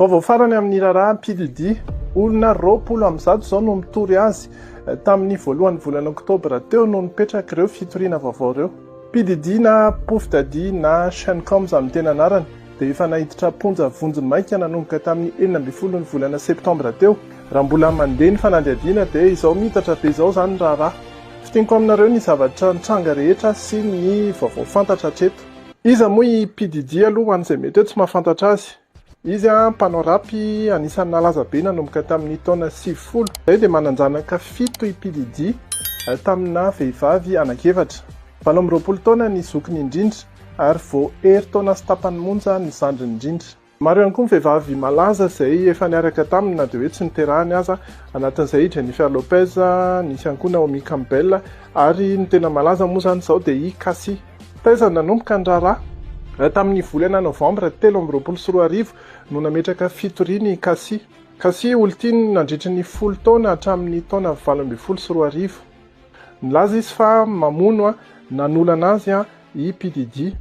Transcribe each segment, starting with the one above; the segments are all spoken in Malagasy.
Vaovao farany amin'ny raharaha PDD, olona 20 amby 100 zao no mitory azy tamin'ny voalohan'ny volana oktobra teo no nipetraka ireo fitoriana vaovao ireo. PDD na Pouf Daddy na Chaincoms amin'ny tena anarany dia efa nahiditra ponja vonjy maika nanomboka tamin'ny 12 ny volana septambra teo. Raha mbola mandeha ny fanadihadiana dia izao mitatra be izao zany raharaha. Fitiniko aminareo ny zavatra nitranga rehetra sy ny vaovao fantatra hatreto. Iza moa i PDD aloha an'izay mety tsy mahafantatra azy. Izy mpanao rapy anisan'ny nalaza be nanomboka tamin'ny taona 70. Izay dia mananjanaka 7 i PDD tamina vehivavy anankiefatra. 20 taona ny zokiny indrindra ary vao hery taona sy tapany monja ny zandriny indrindra. Maro ihany koa ny vehivavy malaza izay efa niaraka taminy na dia hoe tsy niterahany aza, anatin'izay Jennifer Lopez, nisy ihany koa Naomi Campbell ary ny tena malaza moa zany izao dia i Cassie. Taiza nanomboka ny raharaha tamin'ny volana novambra 2024 no nametraka fitoriany Cassie. Cassie olon-tiany nandritra ny 10 taona hatramin'ny taona 2024. Nilaza izy fa mamono nanolana azy i PDD.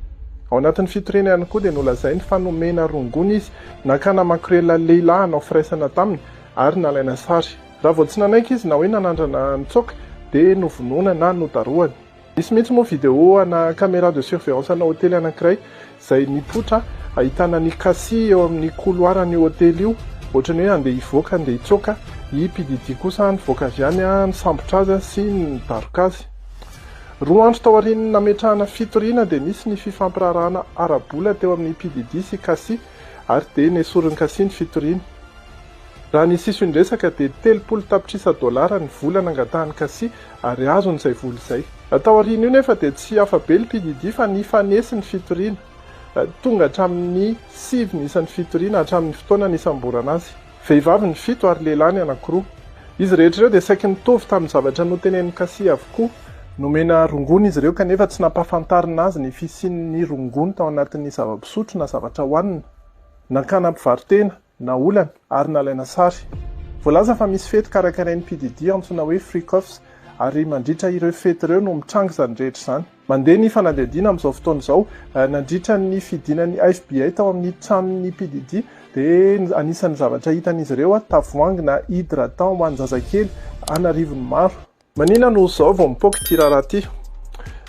Ao anatin'ny fitoriana ihany koa dia nolazainy fa nomena rongony izy nakana makorela lehilahy hanao firaisana taminy ary nalaina sary. Raha vao tsy nanaiky izy na hoe nanandrana nitsoka dia novonoana na nodaroany. Misy mihitsy moa vidéo ana caméra de surveillance ana hôtely anankiray izay nipotra ahitana ny Cassie eo amin'ny couloiran'ny hôtely io, ohatrany hoe andeha hivoaka andeha hitsoka. I PDD kosa nivoaka avy any nisambotra azy sy nidaroka azy. 2 andro tao aorian'ny nametrahana fitoriana dia nisy ny fifampirarahana ara-bola teo amin'ny PDD sy Cassie ary dia nesorin'ny Cassie ny fitoriana. Raha ny sisy indresaka dia 30 tapitrisa dolara ny vola nangatahany Cassie ary azon'izay vola izay. Tao aoriana io nefa dia tsy hafa be ny PDD fa nifanesi ny fitoriana tonga hatramin'ny 7 nisan'ny fitoriana hatramin'ny fotoana nisamborana azy. Vehivavy ny 7 ary lehilahy ny anankiroa. Izy rehetra ireo dia saiky nitovy tamin'ny zavatra notenen'ny Cassie avokoa. Nomena rongony izy ireo kanefa tsy nampahafantarina azy ny fisian'ny rongony tao anatin'ny zava-pisotro na zavatra hohanina, nakana mpivarotena na olana ary nalaina sary. Voalaza fa misy fety karakarain'ny PDD antsoina hoe Freak-offs ary mandritra ireo fety ireo no mitranga izany rehetra izany. Mandeha ny fanadihadiana amin'izao fotoana izao, nandritra ny fidinan'ny FBI tao amin'ny tranon'ny PDD dia anisan'ny zavatra hitan'izy ireo tavoahangy na hydratant ho an'ny zazakely anarivony maro. Manina no zao vao mipoaka ity raharaha ity.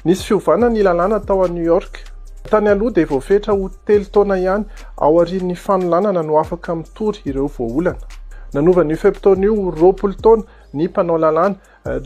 Nisy fiovana ny lalàna tao a New York. Tany aloha dia voafetra ho 3 taona ihany ao aorian'ny fanolanana no afaka mitory ireo voaolana. Nanovan'io feim-potoana io 20 taona ny mpanao lalàna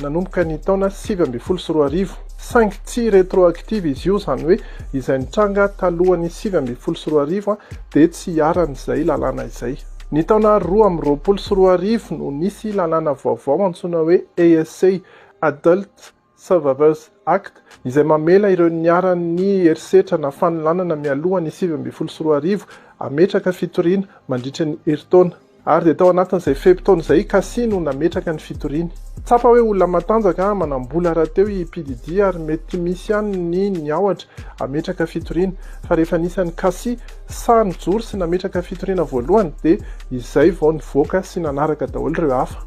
nanomboka ny taona 2024. 5 tsy rétroactive izy io, zany hoe izay nitranga talohan'ny 2024 dia tsy hiaran'izay lalàna izay. Ny taona 2024 no nisy lalàna vaovao antsoina hoe ASA, Adult Survivors Act, izay mamela ireo niaran'ny herisetra na fanolanana mialohan'ny 2024 ametraka fitoriana mandritra ny herintaona. Ary dia tao anatin'izay feim-potoana izay Cassie no nametraka ny fitoriana. Tsapa hoe olona matanjaka manambola rahateo i PDD ary mety misy ihany ny niaohatra ametraka fitoriana, fa rehefa nisan'ny Cassie sa nijoro sy nametraka fitoriana voalohany dia izay vao nivoaka sy nanaraka daholo ireo hafa.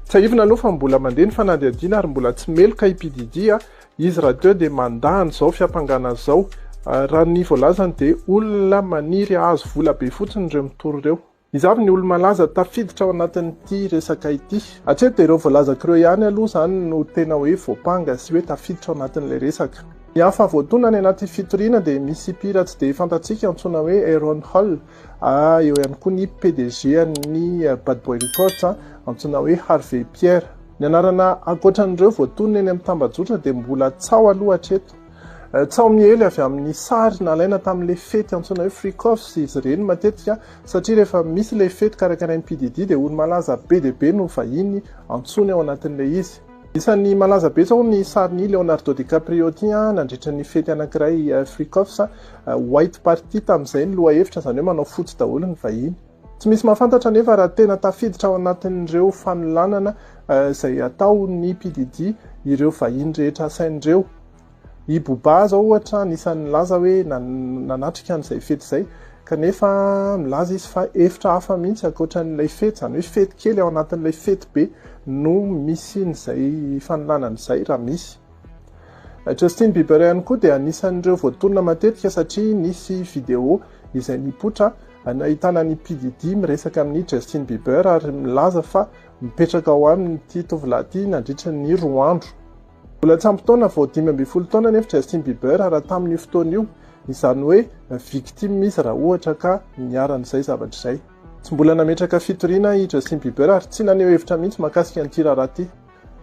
Tsy ahivina aloha fa mbola mandeha ny fanadihadiana ary mbola tsy meloka i PDD, izy rahateo dia mandahany izao fiampangana izao. Raha ny voalazany dia olona maniry azo vola be fotsiny ireo mitory ireo. Izavy ny olona malaza tafiditra ao anatin'ity resaka ity. Hatreto dia ireo voalazako ireo ihany aloha zany no tena hoe voapanga sy hoe tafiditra ao anatin'ilay resaka. Ny hafa voatonany anaty fitoriana dia misy mpira tsy dia fantatsika antsoina hoe Aaron Hall, eo ihany koa ny PDG ny Bad Boy Records antsoina hoe Harvey Pierre. Ny anarana ankoatran'ireo voatonony eny amin'ny tambajotra dia mbola tsao aloha hatreto. Tsao mihely avy amin'ny sary nalaina tamin'ilay fety antsoina hoe Freak-offs izy ireny matetika, satria rehefa misy ilay fety karakarain'ny PDD dia olo malaza be dia be no vahiny antsony ao anatin'ilay izy. Isan'ny malaza be zao ny sarin'ny Leonardo DiCaprio ty nandritra ny fety anankiray Freak-offs, white party tamin'izay ny loha-hevitra, zany hoe manao fotsy daholo ny vahiny. Tsy misy mahafantatra nefa raha tena tafiditra ao anatin'ireo fanolanana izay atao ny PDD ireo vahiny rehetra asain'ireo. I Boba zao ohatra nisan'ny laza hoe nanatrika an'izay fety izay, kanefa milaza izy fa efitra hafa mihitsy ankoatran'ilay fety, zany hoe fety kely ao anatin'ilay fety be no misy n'izay fanolanana izay raha misy. Justin Bieber ihany koa dia anisan'ireo voatonona matetika satria nisy vidéo izay nipotra ahitana ny PDD miresaka amin'ny Justin Bieber ary milaza fa mipetraka ao aminy ity tovolahy ity nandritra ny 4 andro. Mbola tsy ampy taona vao 15 taona nefa Justin Bieber raha tamin'ny fotoana io izany hoe victime izy raha ohatra ka niaran'izay zavatra izay. Tsy mbola nametraka fitoriana i Justin Bieber ary tsy naneho hevitra mihitsy mahakasika an'ity raharaha ity.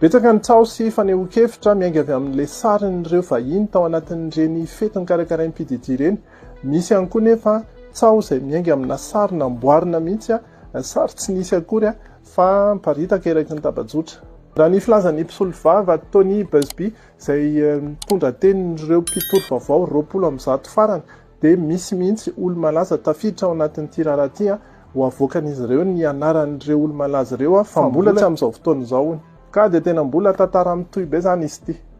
Betsaka ny tsao sy fanehoan-kevitra miainga avy amin'ilay sarin'ireo vahiny tao anatin'ireny fety karakarain'ny PDD ireny. Misy ihany koa nefa tsao izay miainga amina sary namboarina mihitsy sary tsy nisy akory fa mparitaka eraky ny tabajotra. Raha ny filazan'ny mpisolo vava Tony Busby izay mitondra tenin'ireo mpitoro vaovao 20 farany dia misy mihitsy olo-malaza tafiditra ao anatin'ity raharaha ity ho avoakan'izy ireo ny anaran'ireo olo-malaza ireo fa mbola tsy amin'izao fotoana izao ka dia tena mbola tantara mitohy be zany izy ity.